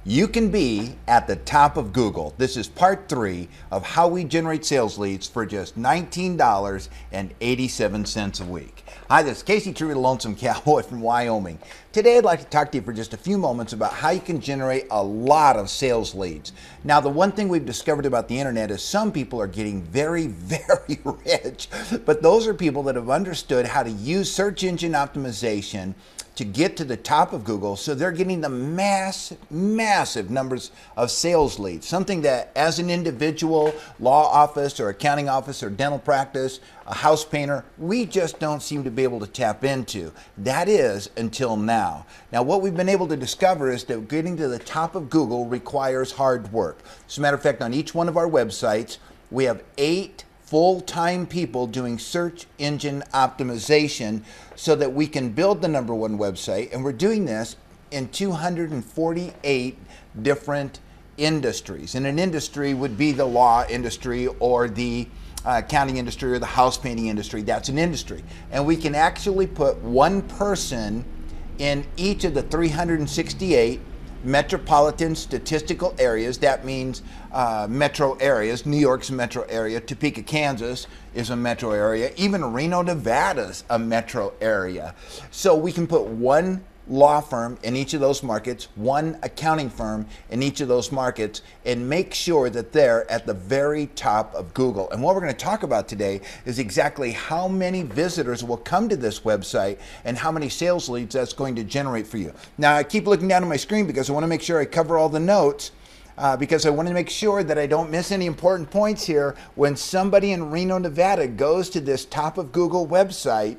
You can be at the top of Google. This is part 3 of how we generate sales leads for just $19.87 a week. Hi, this is Casey True, the Lonesome Cowboy from Wyoming. Today I'd like to talk to you for just a few moments about how you can generate a lot of sales leads. Now, the one thing we've discovered about the internet is some people are getting very, very rich, but those are people that have understood how to use search engine optimization to get to the top of Google, so they're getting the massive numbers of sales leads, something that as an individual, law office or accounting office or dental practice, a house painter, we just don't seem to be able to tap into. That is until now. Now, what we've been able to discover is that getting to the top of Google requires hard work. As a matter of fact, on each one of our websites, we have 8 full-time people doing search engine optimization so that we can build the #1 website, and we're doing this in 248 different industries. And an industry would be the law industry or the accounting industry or the house painting industry. That's an industry. And we can actually put one person in each of the 368 metropolitan statistical areas. That means metro areas. New York's a metro area. Topeka, Kansas is a metro area. Even Reno, Nevada's a metro area. So we can put one law firm in each of those markets, one accounting firm in each of those markets, and make sure that they're at the very top of Google. And what we're going to talk about today is exactly how many visitors will come to this website and how many sales leads that's going to generate for you. Now, I keep looking down at my screen because I want to make sure I cover all the notes. Because I want to make sure that I don't miss any important points here. When somebody in Reno, Nevada goes to this top of Google website,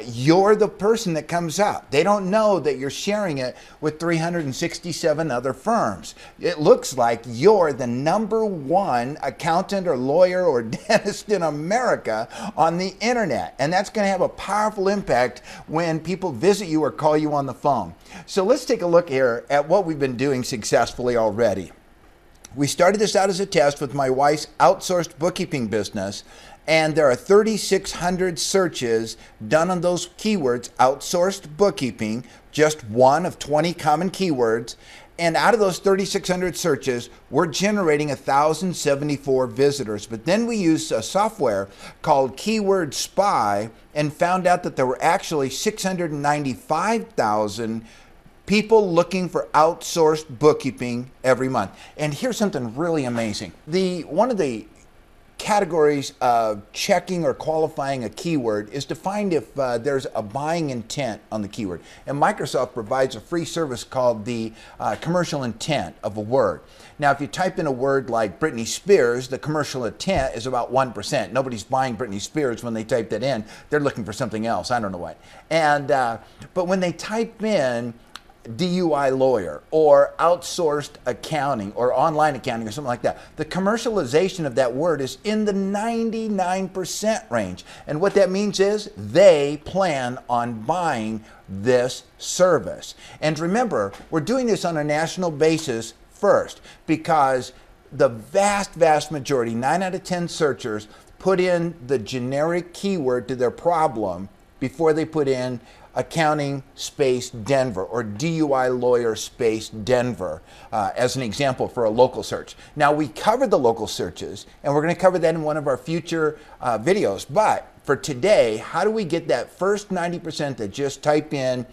you're the person that comes up. They don't know that you're sharing it with 367 other firms. It looks like you're the #1 accountant or lawyer or dentist in America on the internet. And that's going to have a powerful impact when people visit you or call you on the phone. So let's take a look here at what we've been doing successfully already. We started this out as a test with my wife's outsourced bookkeeping business, and there are 3,600 searches done on those keywords, outsourced bookkeeping, just one of 20 common keywords. And out of those 3,600 searches, we're generating 1,074 visitors. But then we used a software called Keyword Spy and found out that there were actually 695,000 people looking for outsourced bookkeeping every month. And here's something really amazing. One of the categories of checking or qualifying a keyword is to find if there's a buying intent on the keyword. And Microsoft provides a free service called the commercial intent of a word. Now, if you type in a word like Britney Spears, the commercial intent is about 1%. Nobody's buying Britney Spears when they type that in. They're looking for something else. I don't know what. And but when they type in DUI lawyer or outsourced accounting or online accounting or something like that, the commercialization of that word is in the 99% range. And what that means is they plan on buying this service. And remember, we're doing this on a national basis first because the vast majority, 9 out of 10 searchers, put in the generic keyword to their problem before they put in accounting space Denver or DUI lawyer space Denver as an example for a local search. Now, we covered the local searches and we're going to cover that in one of our future videos. But for today, how do we get that first 90% that just type in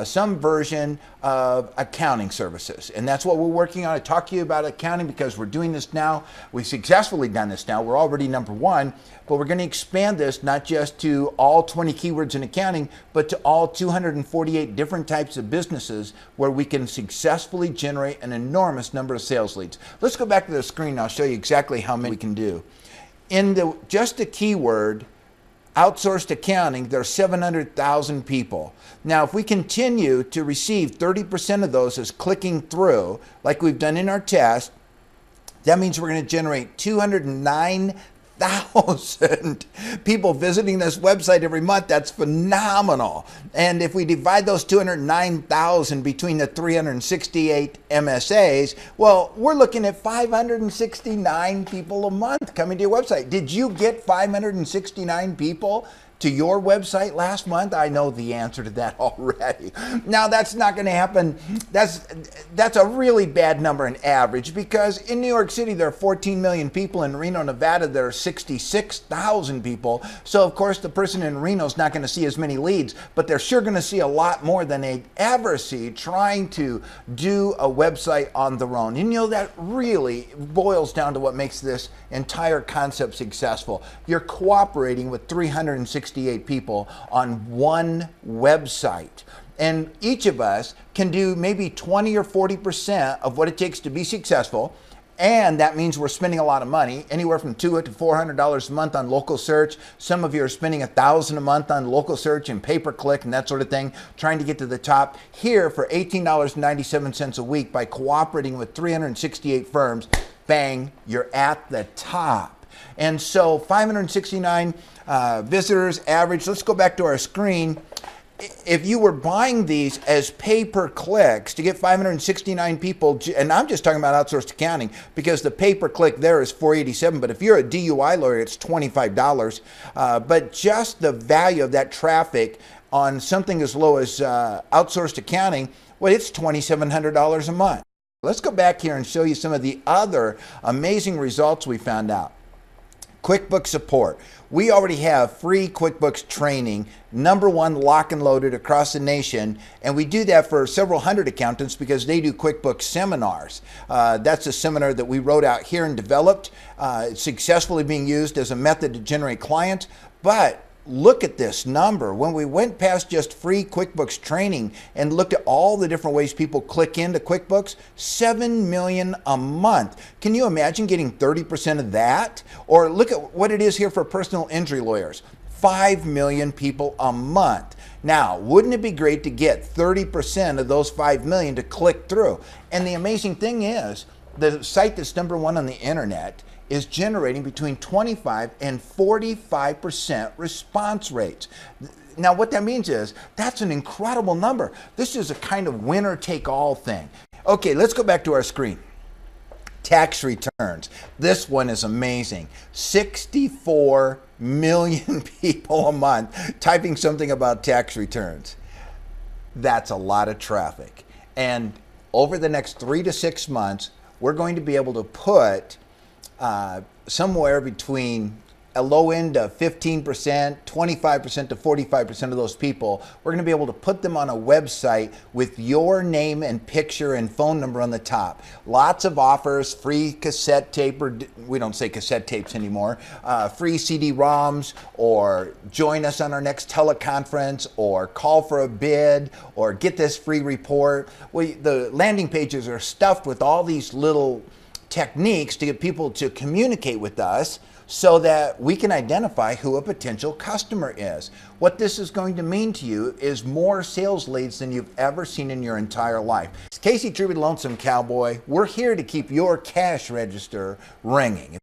some version of accounting services? And that's what we're working on. I talk to you about accounting because we're doing this now. We've successfully done this now. We're already #1, but we're going to expand this not just to all 20 keywords in accounting, but to all 248 different types of businesses where we can successfully generate an enormous number of sales leads. Let's go back to the screen and I'll show you exactly how many we can do. In just the keyword outsourced accounting, there are 700,000 people. Now, if we continue to receive 30% of those as clicking through, like we've done in our test, that means we're going to generate 209,000 people visiting this website every month. That's phenomenal. And if we divide those 209,000 between the 368 MSAs, well, we're looking at 569 people a month coming to your website. Did you get 569 people to your website last month? I know the answer to that already. Now, that's not going to happen. That's a really bad number in average, because in New York City there are 14 million people. In Reno, Nevada, there are 66,000 people. So of course the person in Reno is not going to see as many leads, but they're sure going to see a lot more than they'd ever see trying to do a website on their own. You know, that really boils down to what makes this entire concept successful. You're cooperating with 368 people on one website. And each of us can do maybe 20 or 40% of what it takes to be successful. And that means we're spending a lot of money, anywhere from $200 to $400 a month on local search. Some of you are spending $1,000 a month on local search and pay-per-click and that sort of thing, trying to get to the top. Here, for $18.97 a week, by cooperating with 368 firms, bang, you're at the top. And so 569 visitors average. Let's go back to our screen. If you were buying these as pay-per-clicks to get 569 people, and I'm just talking about outsourced accounting because the pay-per-click there is $487, but if you're a DUI lawyer, it's $25. But just the value of that traffic on something as low as outsourced accounting, well, it's $2,700 a month. Let's go back here and show you some of the other amazing results we found out. QuickBooks support. We already have free QuickBooks training, #1 lock and loaded across the nation, and we do that for several hundred accountants because they do QuickBooks seminars. That's a seminar that we wrote out here and developed. It's successfully being used as a method to generate clients, but look at this number. When we went past just free QuickBooks training and looked at all the different ways people click into QuickBooks, 7 million a month. Can you imagine getting 30% of that? Or look at what it is here for personal injury lawyers. 5 million people a month. Now, wouldn't it be great to get 30% of those 5 million to click through? And the amazing thing is, the site that's #1 on the internet is generating between 25 and 45% response rates. Now, what that means is that's an incredible number. This is a kind of winner-take-all thing. Okay, let's go back to our screen. Tax returns. This one is amazing. 64 million people a month typing something about tax returns. That's a lot of traffic. And over the next 3 to 6 months, we're going to be able to put somewhere between a low end of 15%, 25% to 45% of those people, we're going to be able to put them on a website with your name and picture and phone number on the top. Lots of offers, free cassette tape, or we don't say cassette tapes anymore, free CD-ROMs, or join us on our next teleconference, or call for a bid, or get this free report. The landing pages are stuffed with all these little techniques to get people to communicate with us so that we can identify who a potential customer is. What this is going to mean to you is more sales leads than you've ever seen in your entire life. It's Casey Truby, Lonesome Cowboy. We're here to keep your cash register ringing.